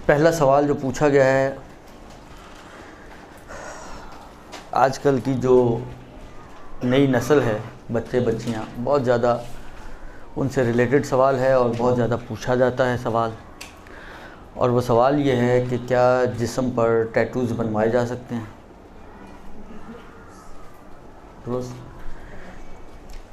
پہلا سوال جو پوچھا گیا ہے، آج کل کی جو نئی نسل ہے، بچے بچیاں، بہت زیادہ ان سے ریلیٹڈ سوال ہے اور بہت زیادہ پوچھا جاتا ہے سوال، اور وہ سوال یہ ہے کہ کیا جسم پر ٹیٹوز بنوائے جا سکتے ہیں؟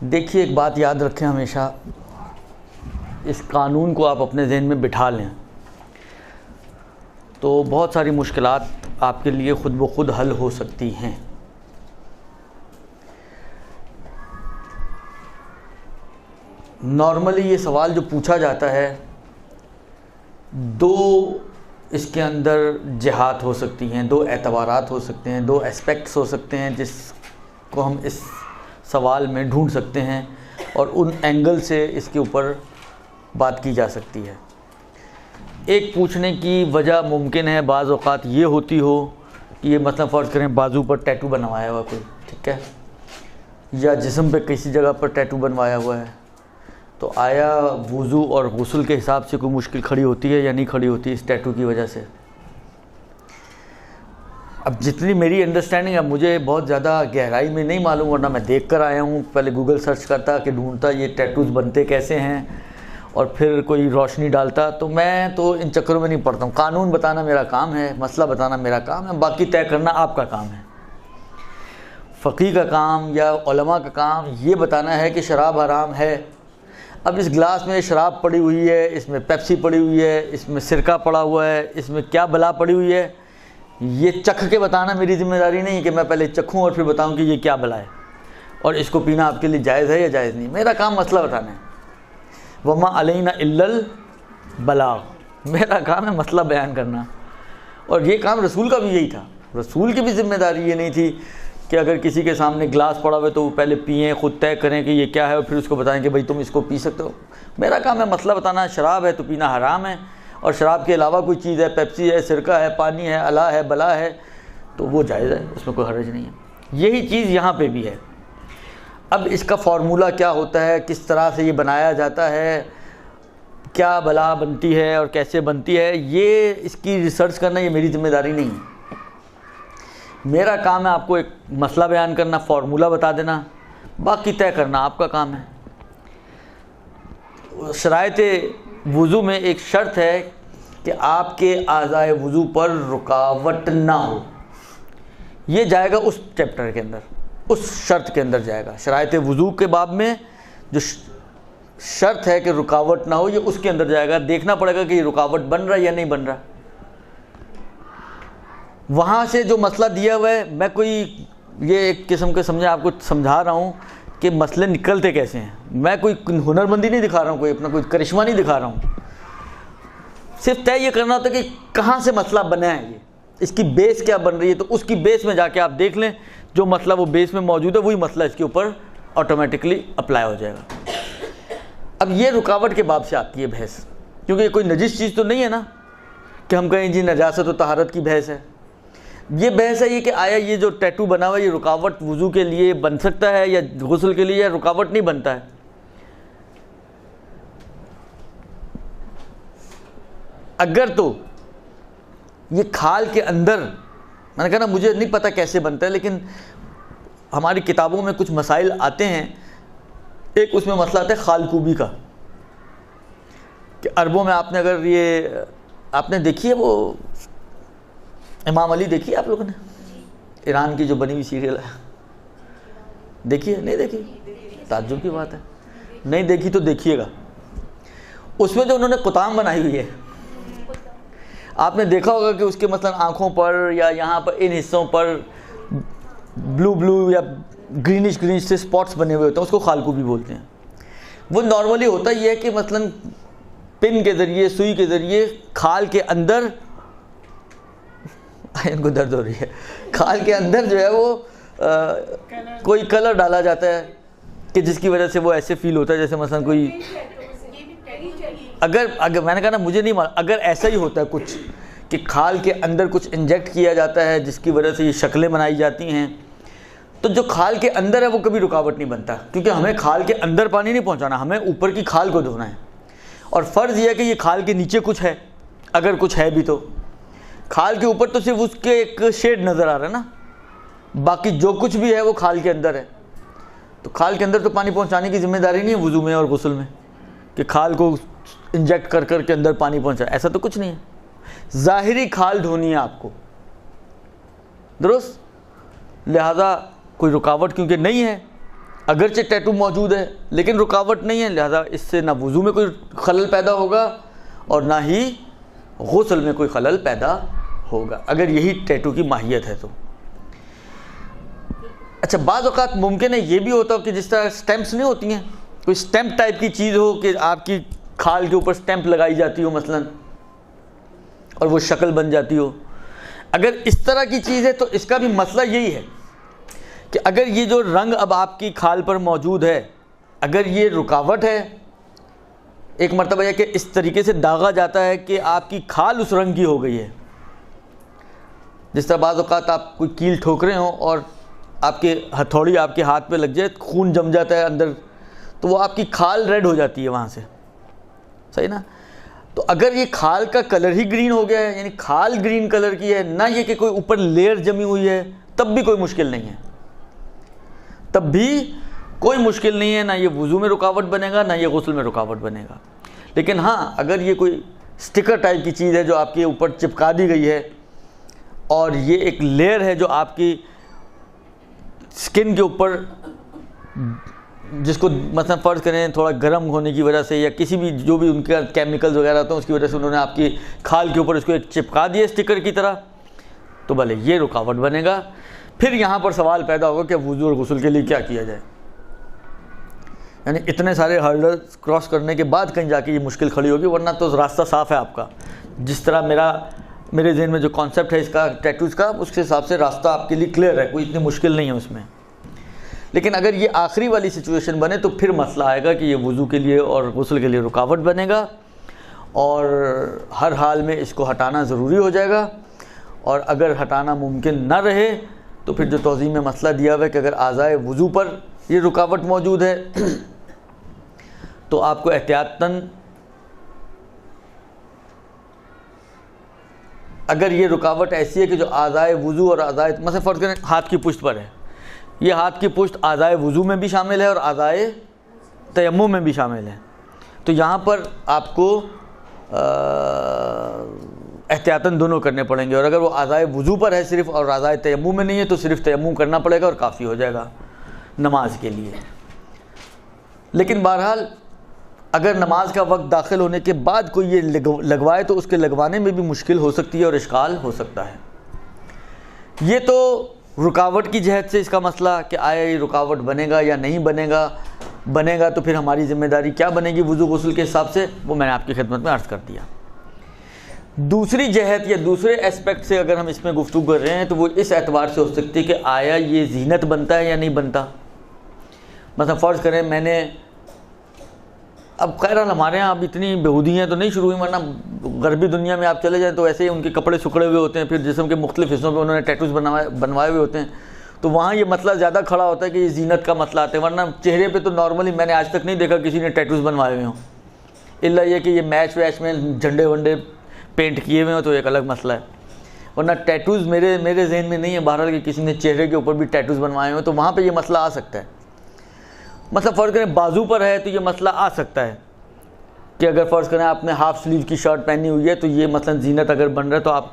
دیکھیے، ایک بات یاد رکھیں ہمیشہ، اس قانون کو آپ اپنے ذہن میں بٹھا لیں تو بہت ساری مشکلات آپ کے لیے خود بخود حل ہو سکتی ہیں۔ نارملی یہ سوال جو پوچھا جاتا ہے، دو اس کے اندر جہات ہو سکتی ہیں، دو اعتبارات ہو سکتے ہیں، دو اسپیکٹس ہو سکتے ہیں جس کو ہم اس سوال میں ڈھونڈ سکتے ہیں اور ان اینگل سے اس کے اوپر بات کی جا سکتی ہے۔ ایک پوچھنے کی وجہ ممکن ہے بعض اوقات یہ ہوتی ہو کہ یہ مثلا فرض کریں بازو پر ٹیٹو بنوایا ہوا کوئی، ٹھیک ہے، یا جسم پہ کسی جگہ پر ٹیٹو بنوایا ہوا ہے، تو آیا وضو اور غسل کے حساب سے کوئی مشکل کھڑی ہوتی ہے یا نہیں کھڑی ہوتی اس ٹیٹو کی وجہ سے؟ اب جتنی میری انڈرسٹینڈنگ ہے، مجھے بہت زیادہ گہرائی میں نہیں معلوم، ورنہ میں دیکھ کر آیا ہوں، پہلے گوگل سرچ کرتا کہ ڈھونڈتا یہ ٹیٹوز بنتے کیسے ہیں اور پھر کوئی روشنی ڈالتا، تو میں تو ان چکروں میں نہیں پڑتا ہوں۔ قانون بتانا میرا کام ہے، مسئلہ بتانا میرا کام ہے، باقی طے کرنا آپ کا کام ہے۔ فقیہ کا کام یا علماء کا کام یہ بتانا ہے کہ شراب حرام ہے۔ اب اس گلاس میں شراب پڑی ہوئی ہے، اس میں پیپسی پڑی ہوئی ہے، اس میں سرکہ پڑا ہوا ہے، اس میں کیا بلا پڑی ہوئی ہے، یہ چکھ کے بتانا میری ذمہ داری نہیں کہ میں پہلے چکھوں اور پھر بتاؤں کہ یہ کیا بلا ہے اور اس کو پینا آپ کے لیے جائز ہے یا جائز نہیں۔ میرا کام مسئلہ بتانا ہے۔ وما علینا الا البلاغ، میرا کام ہے مسئلہ بیان کرنا، اور یہ کام رسول کا بھی یہی تھا۔ رسول کی بھی ذمہ داری یہ نہیں تھی کہ اگر کسی کے سامنے گلاس پڑا ہوا ہے تو وہ پہلے پئیں، خود طے کریں کہ یہ کیا ہے اور پھر اس کو بتائیں کہ بھائی تم اس کو پی سکتے ہو۔ میرا کام ہے مسئلہ بتانا، شراب ہے تو پینا حرام ہے، اور شراب کے علاوہ کوئی چیز ہے، پیپسی ہے، سرکہ ہے، پانی ہے، الا ہے، بلا ہے، تو وہ جائز ہے، اس میں کوئی حرج نہیں ہے۔ یہی چیز یہاں پہ بھی ہے۔ اب اس کا فارمولہ کیا ہوتا ہے، کس طرح سے یہ بنایا جاتا ہے، کیا بلا بنتی ہے اور کیسے بنتی ہے، یہ اس کی ریسرچ کرنا یہ میری ذمہ داری نہیں ہے۔ میرا کام ہے آپ کو ایک مسئلہ بیان کرنا، فارمولہ بتا دینا، باقی طے کرنا آپ کا کام ہے۔ شرائط وضو میں ایک شرط ہے کہ آپ کے اعضائے وضو پر رکاوٹ نہ ہو، یہ جائے گا اس چیپٹر کے اندر، اس شرط کے اندر جائے گا۔ شرائط وضو کے باب میں جو شرط ہے کہ رکاوٹ نہ ہو، یہ اس کے اندر جائے گا۔ دیکھنا پڑے گا کہ یہ رکاوٹ بن رہا ہے یا نہیں بن رہا۔ وہاں سے جو مسئلہ دیا ہوا ہے، میں کوئی یہ ایک قسم کے سمجھے آپ کو سمجھا رہا ہوں کہ مسئلے نکلتے کیسے ہیں، میں کوئی ہنرمندی نہیں دکھا رہا ہوں، کوئی اپنا کوئی کرشمہ نہیں دکھا رہا ہوں، صرف طے یہ کرنا ہوتا ہے کہ کہاں سے مسئلہ بنا ہے، یہ اس کی بیس کیا بن رہی ہے، تو اس کی بیس میں جا کے آپ دیکھ لیں، جو مسئلہ وہ بیس میں موجود ہے وہی مسئلہ اس کے اوپر آٹومیٹکلی اپلائی ہو جائے گا۔ اب یہ رکاوٹ کے باب سے آتی ہے بحث، کیونکہ یہ کوئی نجس چیز تو نہیں ہے نا کہ ہم کہیں جی نجاست و طہارت کی بحث ہے۔ یہ بحث ہے یہ کہ آیا یہ جو ٹیٹو بنا ہوا ہے یہ رکاوٹ وضو کے لیے بن سکتا ہے یا غسل کے لیے، یا رکاوٹ نہیں بنتا ہے۔ اگر تو یہ کھال کے اندر، میں نے کہا نا مجھے نہیں پتہ کیسے بنتا ہے، لیکن ہماری کتابوں میں کچھ مسائل آتے ہیں۔ ایک اس میں مسئلہ آتا ہے خالکوبی کا، کہ عربوں میں آپ نے اگر یہ آپ نے دیکھی ہے وہ امام علی دیکھی ہے آپ لوگوں نے، ایران کی جو بنی ہوئی سیریل ہے، دیکھی ہے؟ نہیں دیکھی؟ تعجب کی بات ہے، نہیں دیکھی تو دیکھیے گا۔ اس میں جو انہوں نے قطام بنائی ہوئی ہے، آپ نے دیکھا ہوگا کہ اس کے مثلا آنکھوں پر یا یہاں پر ان حصوں پر بلو بلو یا گرینش گرینش سے سپاٹس بنے ہوئے ہوتے ہیں، اس کو خالکوبی بولتے ہیں۔ وہ نارملی ہوتا یہ ہے کہ مثلا پن کے ذریعے، سوئی کے ذریعے کھال کے اندر، ان کو درد ہو رہی ہے، کھال کے اندر جو ہے وہ کوئی کلر ڈالا جاتا ہے کہ جس کی وجہ سے وہ ایسے فیل ہوتا ہے جیسے مثلا کوئی، اگر میں نے کہا نا مجھے نہیں معلوم، اگر ایسا ہی ہوتا ہے کچھ کہ کھال کے اندر کچھ انجیکٹ کیا جاتا ہے جس کی وجہ سے یہ شکلیں بنائی جاتی ہیں، تو جو کھال کے اندر ہے وہ کبھی رکاوٹ نہیں بنتا، کیونکہ ہمیں کھال کے اندر پانی نہیں پہنچانا، ہمیں اوپر کی کھال کو دھونا ہے، اور فرض یہ ہے کہ یہ کھال کے نیچے کچھ ہے اگر کچھ ہے بھی تو کھال کے اوپر تو صرف اس کے ایک شیڈ نظر آ رہا ہے نا، باقی جو کچھ بھی ہے وہ کھال کے اندر ہے. تو کھال کے اندر تو پانی پہنچانے کی ذمہ داری نہیں ہے وضو میں اور غسل میں کہ کھال کو انجیکٹ کر کر کے اندر پانی پہنچائے، ایسا تو کچھ نہیں ہے. ظاہری کھال دھونی ہے آپ کو، درست. لہذا کوئی رکاوٹ کیونکہ نہیں ہے، اگرچہ ٹیٹو موجود ہے لیکن رکاوٹ نہیں ہے، لہذا اس سے نہ وضو میں کوئی خلل پیدا ہوگا اور نہ ہی غسل میں کوئی خلل پیدا ہوگا، اگر یہی ٹیٹو کی ماہیت ہے تو. اچھا بعض اوقات ممکن ہے یہ بھی ہوتا ہو کہ جس طرح سٹیمپس نہیں ہوتی ہیں، کوئی سٹیمپ ٹائپ کی چیز ہو کہ آپ کی کھال کے اوپر سٹیمپ لگائی جاتی ہو مثلا اور وہ شکل بن جاتی ہو. اگر اس طرح کی چیز ہے تو اس کا بھی مسئلہ یہی ہے کہ اگر یہ جو رنگ اب آپ کی کھال پر موجود ہے، اگر یہ رکاوٹ ہے، ایک مرتبہ یہ کہ اس طریقے سے داغا جاتا ہے کہ آپ کی کھال اس رنگ کی ہو گئی ہے، جس طرح بعض اوقات آپ کوئی کیل ٹھوک رہے ہوں اور آپ کے ہتھوڑی آپ کے ہاتھ پہ لگ جائے، خون جم جاتا ہے اندر، تو وہ آپ کی کھال ریڈ ہو جاتی ہے وہاں سے، صحیح نا. تو اگر یہ کھال کا کلر ہی گرین ہو گیا ہے، یعنی کھال گرین کلر کی ہے، نہ یہ کہ کوئی اوپر لیئر جمی ہوئی ہے، تب بھی کوئی مشکل نہیں ہے، تب بھی کوئی مشکل نہیں ہے. نہ یہ وضو میں رکاوٹ بنے گا نہ یہ غسل میں رکاوٹ بنے گا. لیکن ہاں اگر یہ کوئی سٹیکر ٹائپ کی چیز ہے جو آپ کے اوپر چپکا دی گئی ہے اور یہ ایک لیئر ہے جو آپ کی سکن کے اوپر، جس کو مثلا فرض کریں تھوڑا گرم ہونے کی وجہ سے یا کسی بھی جو بھی ان کے کیمیکلز وغیرہ ہوتے ہیں اس کی وجہ سے انہوں نے آپ کی کھال کے اوپر اس کو ایک چپکا دیا اسٹیکر کی طرح، تو بھلے یہ رکاوٹ بنے گا. پھر یہاں پر سوال پیدا ہوگا کہ وضو اور غسل کے لیے کیا کیا جائے. یعنی اتنے سارے ہرڈلز کراس کرنے کے بعد کہیں جا کے یہ مشکل کھڑی ہوگی، ورنہ تو راستہ صاف ہے آپ کا. جس طرح میرے ذہن میں جو کانسیپٹ ہے اس کا ٹیٹوز کا، اس کے حساب سے راستہ آپ کے لیے کلیئر ہے، کوئی اتنی مشکل نہیں ہے اس میں. لیکن اگر یہ آخری والی سچویشن بنے تو پھر مسئلہ آئے گا کہ یہ وضو کے لیے اور غسل کے لیے رکاوٹ بنے گا اور ہر حال میں اس کو ہٹانا ضروری ہو جائے گا. اور اگر ہٹانا ممکن نہ رہے تو پھر جو توضیح میں مسئلہ دیا ہوا ہے کہ اگر اعضائے وضو پر یہ رکاوٹ موجود ہے تو آپ کو احتیاطاً، اگر یہ رکاوٹ ایسی ہے کہ جو اعضائے وضو اور اعضائے، مثلا فرض کریں ہاتھ کی پشت پر ہے، یہ ہاتھ کی پشت اعضائے وضو میں بھی شامل ہے اور اعضائے تیمم میں بھی شامل ہے، تو یہاں پر آپ کو احتیاطاً دونوں کرنے پڑیں گے. اور اگر وہ اعضائے وضو پر ہے صرف اور اعضائے تیمم میں نہیں ہے تو صرف تیمم کرنا پڑے گا اور کافی ہو جائے گا نماز کے لیے. لیکن بہرحال اگر نماز کا وقت داخل ہونے کے بعد کوئی یہ لگوائے تو اس کے لگوانے میں بھی مشکل ہو سکتی ہے اور اشکال ہو سکتا ہے. یہ تو رکاوٹ کی جہت سے اس کا مسئلہ کہ آیا یہ رکاوٹ بنے گا یا نہیں بنے گا تو پھر ہماری ذمہ داری کیا بنے گی وضو غسل کے حساب سے، وہ میں نے آپ کی خدمت میں عرض کر دیا. دوسری جہت یا دوسرے اسپیکٹ سے اگر ہم اس میں گفتگو کر رہے ہیں تو وہ اس اعتبار سے ہو سکتی ہے کہ آیا یہ زینت بنتا ہے یا نہیں بنتا. مثلا فرض کریں میں نے، اب خیر ہمارے ہاں اب اتنی بہودیاں تو نہیں شروع ہوئی، ورنہ غربی دنیا میں آپ چلے جائیں تو ایسے ہی ان کے کپڑے سکڑے ہوئے ہوتے ہیں، پھر جسم کے مختلف حصوں پہ انہوں نے ٹیٹوز بنوائے ہوئے ہوتے ہیں، تو وہاں یہ مسئلہ زیادہ کھڑا ہوتا ہے کہ یہ زینت کا مسئلہ آتا ہے. ورنہ چہرے پہ تو نارملی میں نے آج تک نہیں دیکھا کسی نے ٹیٹوز بنوائے ہوئے ہوں، الا یہ کہ یہ میچ ویچ میں جھنڈے ونڈے پینٹ کیے ہوئے ہوں تو ایک الگ مسئلہ ہے. ورنہ ٹیٹوز میرے ذہن میں نہیں ہے بہرحال کہ کسی نے چہرے کے اوپر بھی ٹیٹوز بنوائے ہوئے، تو وہاں پہ یہ مسئلہ آ سکتا ہے. مثلا فرض کریں بازو پر ہے تو یہ مسئلہ آ سکتا ہے کہ اگر فرض کریں آپ نے ہاف سلیو کی شرٹ پہنی ہوئی ہے تو یہ مثلا زینت اگر بن رہا ہے تو آپ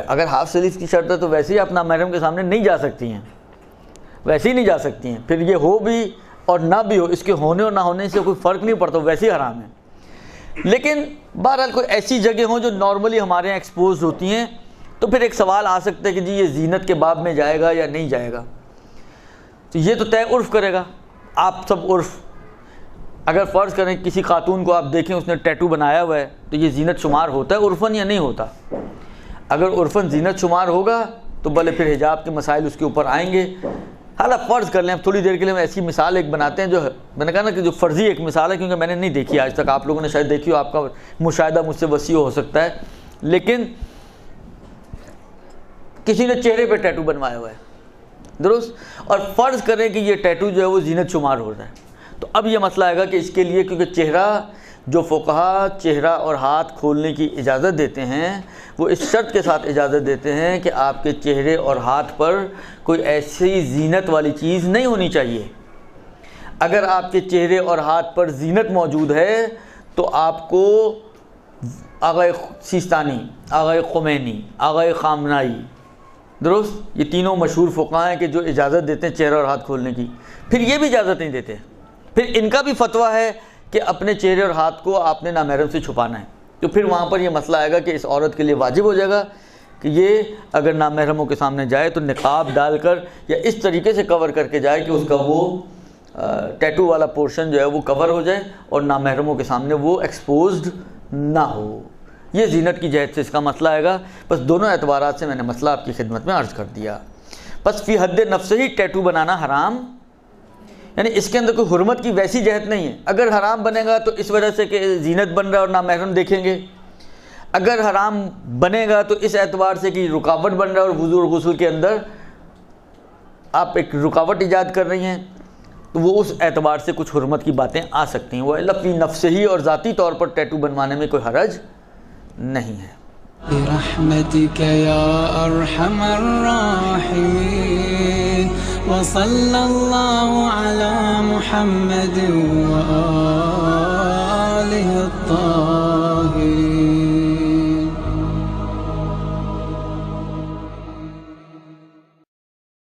اگر ہاف سلیو کی شرٹ ہے تو ویسے ہی آپ نامحرم کے سامنے نہیں جا سکتی ہیں، ویسے ہی نہیں جا سکتی ہیں. پھر یہ ہو بھی اور نہ بھی ہو، اس کے ہونے اور نہ ہونے سے کوئی فرق نہیں پڑتا، ویسے ہی حرام ہے. لیکن بہرحال کوئی ایسی جگہ ہوں جو نارملی ہمارے یہاں ایکسپوز ہوتی ہیں تو پھر ایک سوال آ سکتا ہے کہ جی یہ زینت کے باب میں جائے گا یا نہیں جائے گا. تو یہ تو طے عرف کرے گا، آپ سب عرف. اگر فرض کریں کسی خاتون کو آپ دیکھیں اس نے ٹیٹو بنایا ہوا ہے تو یہ زینت شمار ہوتا ہے عرفاً یا نہیں ہوتا؟ اگر عرفاً زینت شمار ہوگا تو بھلے پھر حجاب کے مسائل اس کے اوپر آئیں گے. حالانکہ فرض کر لیں اب تھوڑی دیر کے لیے ہم ایسی مثال ایک بناتے ہیں جو میں نے کہا نا کہ جو فرضی ایک مثال ہے، کیونکہ میں نے نہیں دیکھی آج تک، آپ لوگوں نے شاید دیکھی ہو، آپ کا مشاہدہ مجھ سے وسیع ہو سکتا ہے. لیکن کسی نے چہرے پہ ٹیٹو بنوایا ہوا ہے، درست، اور فرض کریں کہ یہ ٹیٹو جو ہے وہ زینت شمار ہو رہا ہے، تو اب یہ مسئلہ آئے گا کہ اس کے لیے کیونکہ چہرہ جو فقہا چہرہ اور ہاتھ کھولنے کی اجازت دیتے ہیں وہ اس شرط کے ساتھ اجازت دیتے ہیں کہ آپ کے چہرے اور ہاتھ پر کوئی ایسی زینت والی چیز نہیں ہونی چاہیے۔ اگر آپ کے چہرے اور ہاتھ پر زینت موجود ہے تو آپ کو آغا سیستانی، آغا خمینی، آغا خامنائی، درست، یہ تینوں مشہور فقہا ہیں کہ جو اجازت دیتے ہیں چہرہ اور ہاتھ کھولنے کی، پھر یہ بھی اجازت نہیں دیتے۔ پھر ان کا بھی فتویٰ ہے کہ اپنے چہرے اور ہاتھ کو آپ نے نامحرم سے چھپانا ہے، تو پھر وہاں پر یہ مسئلہ آئے گا کہ اس عورت کے لیے واجب ہو جائے گا کہ یہ اگر نامحرموں کے سامنے جائے تو نقاب ڈال کر یا اس طریقے سے کور کر کے جائے کہ اس کا وہ ٹیٹو والا پورشن جو ہے وہ کور ہو جائے اور نامحرموں کے سامنے وہ ایکسپوزڈ نہ ہو۔ یہ زینت کی جہت سے اس کا مسئلہ آئے گا۔ بس دونوں اعتبارات سے میں نے مسئلہ آپ کی خدمت میں عرض کر دیا۔ بس فی حد نفس ہی ٹیٹو بنانا حرام، یعنی اس کے اندر کوئی حرمت کی ویسی جہت نہیں ہے۔ اگر حرام بنے گا تو اس وجہ سے کہ زینت بن رہا ہے اور نامحرم دیکھیں گے، اگر حرام بنے گا تو اس اعتبار سے کہ رکاوٹ بن رہا ہے اور وضو اور غسل کے اندر آپ ایک رکاوٹ ایجاد کر رہی ہیں، تو وہ اس اعتبار سے کچھ حرمت کی باتیں آ سکتی ہیں۔ وہ فی نفس ہی اور ذاتی طور پر ٹیٹو بنوانے میں کوئی حرج نہیں ہے۔ برحمتك يا أرحم الراحمين وصلى الله على محمد وآله